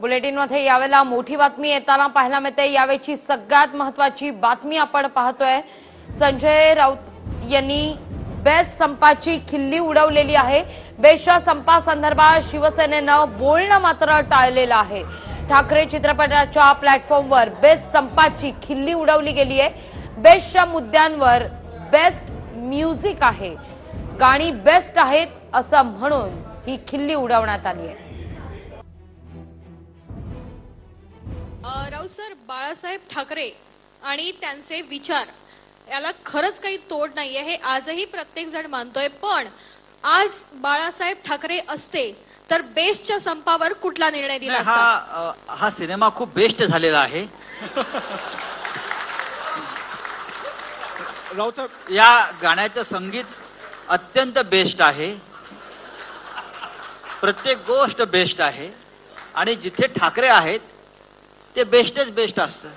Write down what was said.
बुलेटिनमध्ये यावेळेला मोठी बातमी येताना पाहायला मिळते। यावेळची सगळ्यात महत्त्वाची बातमी आपण पाहतोय। संजय राऊत यांनी बेस्ट संपाची खिल्ली उडवलेली आहे। बेस्टच्या संपासंदर्भात शिवसेनेनं बोलणं मात्र टाळलेलं आहे। ठाकरे चित्रपटाच्या प्लॅटफॉर्मवर बेस्ट संपाची खिल्ली उडवली गेली आहे। बेस्टच्या मुद्द्यांवर बेस्ट म्युझिक आहे, गाणी बेस्ट आहेत असं म्हणून ही खिल्ली उडवण्यात आली आहे। राऊत सर, बाळासाहेब ठाकरे आणि त्यांचे विचार याला खरंच काही तोड नाहीये, हे आजही प्रत्येक जण मानतोय। पण आज बाळासाहेब ठाकरे असते तर बेस्टच्या संपावर कुठला निर्णय दिला असता? हा सिनेमा खूप बेस्ट झालेला आहे। राऊत साहेब, या गाण्याचं संगीत अत्यंत बेस्ट आहे, प्रत्येक गोष्ट बेस्ट आहे आणि जिथे ठाकरे आहेत ते बेस्टच बेस्ट असतं।